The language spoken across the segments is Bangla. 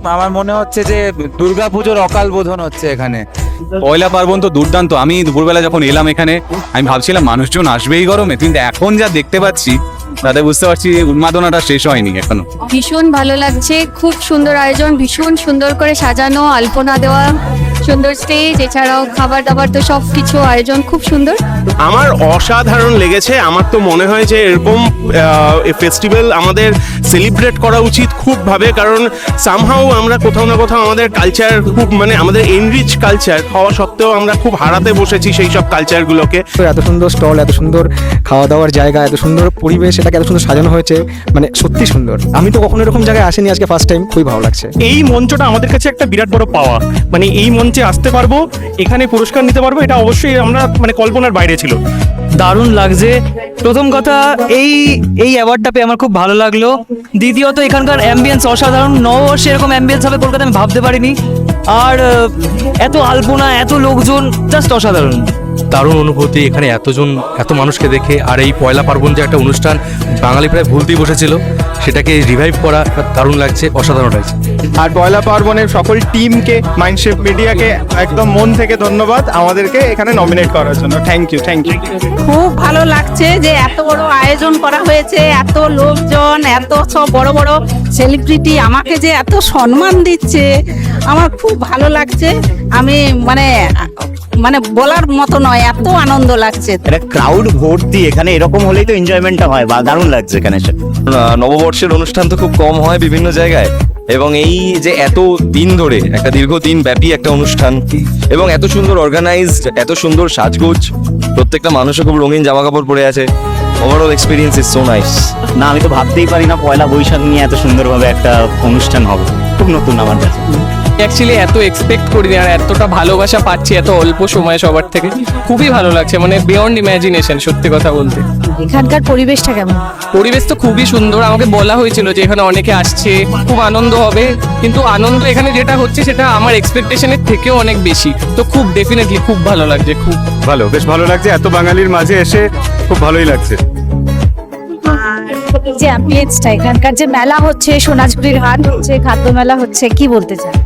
আমার মনে হচ্ছে যে দুর্গাপুজোর অকাল বোধন হচ্ছে এখানে। পয়লা পার্বণ তো দুর্দান্ত। আমি দুপুরবেলা যখন এলাম এখানে আমি ভাবছিলাম মানুষজন আসবেই গরমে, কিন্তু এখন যা দেখতে পাচ্ছি তাতে বুঝতে পারছি উন্মাদনাটা শেষ হয়নি এখনো। ভীষণ ভালো লাগছে, খুব সুন্দর আয়োজন, ভীষণ সুন্দর করে সাজানো, আলপনা দেওয়া, সুন্দর স্টেজ, এছাড়াও খাবার দাবার তো সব কিছু আয়োজন খুব সুন্দর। আমার অসাধারণ লেগেছে। আমার তো মনে হয় যে এরকম ফেস্টিভ্যাল আমাদের সেলিব্রেট করা উচিত খুবভাবে, কারণ সামহাউ আমরা কোথাও না কোথাও আমাদের কালচার খুব মানে আমাদের এনরিচ কালচার হওয়া সত্ত্বেও আমরা খুব হারাতে বসেছি সেই সব কালচারগুলোকে। এত সুন্দর স্টল, এত সুন্দর খাওয়া দাওয়ার জায়গা, এত সুন্দর পরিবেশ, এটাকে এত সুন্দর সাজানো হয়েছে, মানে সত্যি সুন্দর। আমি তো কখনো এরকম জায়গায় আসিনি, আজকে ফার্স্ট টাইম, খুবই ভালো লাগছে। এই মঞ্চটা আমাদের কাছে একটা বিরাট বড় পাওয়া, মানে এই মঞ্চে আসতে পারবো, এখানে পুরস্কার নিতে পারবো, এটা অবশ্যই আমরা মানে কল্পনার বাইরে ছিল। দারুণ লাগছে। প্রথম কথা এই অ্যাওয়ার্ডটা পেয়ে আমার খুব ভালো লাগলো। দ্বিতীয়ত এখানকার অ্যাম্বিয়েন্স অসাধারণ। নববর্ষে এরকম অ্যাম্বিয়েন্স হবে কলকাতায় আমি ভাবতে পারিনি। আর এত আলপনা, এত লোকজন, জাস্ট অসাধারণ। দারুণ অনুভূতি এখানে এত মানুষকে দেখে। আর এই পয়লা পার্বণ যে একটা অনুষ্ঠান বাঙালি প্রায় ভুলতেই বসেছিল, সেটাকে রিভাইভ করা দারুণ লাগছে, অসাধারণ লাগছে। আর পয়লা পার্বণের সকল টিমকে, মাইন্ডশেপ মিডিয়াকে একদম মন থেকে ধন্যবাদ আমাদেরকে এখানে নমিনেট করার জন্য। Thank you. খুব ভালো লাগছে যে এত বড় আয়োজন করা হয়েছে, এত লোকজন, এত সব বড় বড় সেলিব্রিটি আমাকে যে এত সম্মান দিচ্ছে, আমার খুব ভালো লাগছে। আমি মানে বলার মতো নয়, এত আনন্দ লাগছে। একটা ক্রাউড ভর্তি, এখানে এরকম হলেই তো এনজয়মেন্টটা হয়, বা দারুণ লাগছে এখানে। নববর্ষের অনুষ্ঠান তো খুব কম হয় বিভিন্ন জায়গায়, এবং এই যে এত দিন ধরে একটা দীর্ঘদিন ব্যাপী একটা অনুষ্ঠান, এবং এত সুন্দর অর্গানাইজড, এত সুন্দর সাজগোজ, প্রত্যেকটা মানুষও খুব রঙিন জামা কাপড় পরে আছে। Overall experience is so nice. না, আমি তো ভাবতেই পারি না পয়লা বৈশাখ নিয়ে এত সুন্দরভাবে একটা অনুষ্ঠান হবে। খুব নতুন আমার কাছে। অ্যাকচুয়ালি এত এক্সপেক্ট করিনি, আর এতটা ভালোবাসা পাচ্ছি এত অল্প সময়ে সবার থেকে, খুবই ভালো লাগছে। মানে বিয়ন্ড ইমাজিনেশন, সত্যি কথা বলতে। এখানকার পরিবেশটা কেমন? পরিবেশ তো খুবই সুন্দর। আমাকে বলা হয়েছিল যে এখানে অনেকে আসছে, খুব আনন্দ হবে, কিন্তু আনন্দ এখানে যেটা হচ্ছে সেটা আমার এক্সপেকটেশনের থেকেও অনেক বেশি। তো খুব ডেফিনেটলি খুব ভালো লাগছে, খুব ভালো, বেশ ভালো লাগছে। এত বাঙালির মাঝে এসে খুব ভালোই লাগছে। যে অ্যাম্বিয়েন্সটা, এখানকার যে মেলা হচ্ছে, সোনাঝুরির হাট হচ্ছে, খাদ্য মেলা হচ্ছে, কি বলতে চান?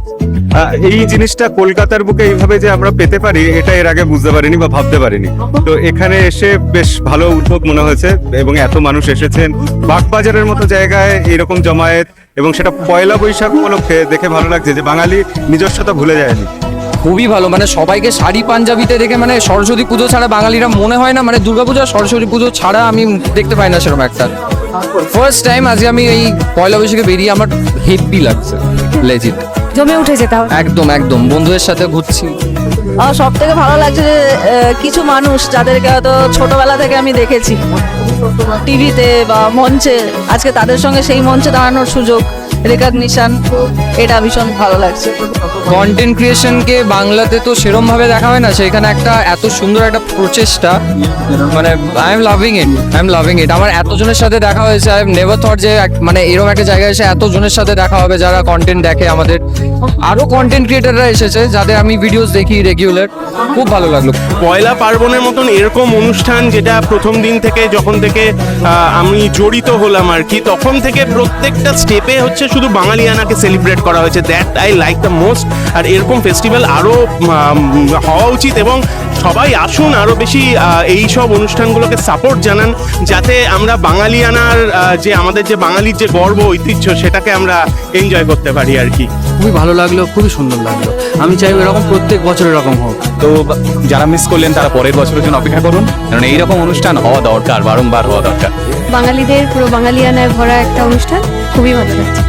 এই জিনিসটা কলকাতার বুকে এইভাবে যে আমরা পেতে পারি, এটা এর আগে বুঝতে পারিনি বা ভাবতে পারিনি। তো এখানে এসে বেশ ভালো উদ্যোগ মনে হয়েছে, এবং এত মানুষ এসেছেন। বাগবাজারের মতো জায়গায় এরকম জমায়েত, এবং সেটা পয়লা বৈশাখ উপলক্ষে দেখে ভালো লাগছে যে বাঙালি নিজস্বতা ভুলে যায়নি। খুবই ভালো। মানে সবাইকে শাড়ি পাঞ্জাবিতে দেখে, মানে সরস্বতী পুজো ছাড়া বাঙালিরা মনে হয় না, মানে দুর্গাপুজো আর সরস্বতী পুজো ছাড়া আমি দেখতে পাই না সেরকম একটা। ফার্স্ট টাইম আজকে আমি এই পয়লা বৈশাখে বেরিয়ে আমার হেভি লাগছে, লেজিট জমে উঠেছে। তাও একদম বন্ধুদের সাথে ঘুরছি। সব থেকে ভালো লাগছে যে কিছু মানুষ যাদেরকে হয়তো ছোটবেলা থেকে আমি দেখেছি টিভিতে বা মঞ্চে, আজকে তাদের সঙ্গে সেই মঞ্চে দাঁড়ানোর সুযোগ, রেকগনিশন, এটা ভীষণ ভালো লাগছে। কন্টেন্ট ক্রিয়েশনকে বাংলাতে তো সেরম ভাবে দেখা হয় না, সেখানে একটা এত সুন্দর একটা প্রচেষ্টা, মানে আই এম লাভিং ইট। আমার এতজনের সাথে দেখা হয়েছে, আই হ্যাভ নেভার থট যে মানে এরকম একটা জায়গায় এসে এতজনের সাথে দেখা হবে যারা কন্টেন্ট দেখে। আমাদের আরো কন্টেন্ট ক্রিয়েটাররা এসেছে যাদের আমি ভিডিওস দেখি রেগুলার, খুব ভালো লাগলো। পয়লা পার্বণের মতন এরকম অনুষ্ঠান, যেটা প্রথম দিন থেকে যখন থেকে আমি জড়িত হলাম আর কি, তখন থেকে প্রত্যেকটা স্টেপে হচ্ছে শুধু বাঙালিয়ানাকে সেলিব্রেট করা হয়েছে। That I like the most. আর এরকম ফেস্টিভ্যাল আরও হওয়া উচিত, এবং সবাই আসুন, আরও বেশি এই সব অনুষ্ঠানগুলোকে সাপোর্ট জানান, যাতে আমরা বাঙালিয়ানার যে আমাদের যে বাঙালির যে গর্ব ঐতিহ্য, সেটাকে আমরা এনজয় করতে পারি আর কি। খুবই ভালো লাগলো, খুবই সুন্দর লাগলো। আমি চাই এরকম প্রত্যেক বছর এরকম হোক। তো যারা মিস করলেন তারা পরের বছরের জন্য অপেক্ষা করুন, কারণ এইরকম অনুষ্ঠান হওয়া দরকার, বারংবার হওয়া দরকার। বাঙালিদের পুরো বাঙালিয়ানায় ভরা একটা অনুষ্ঠান, খুবই ভালো লাগছে।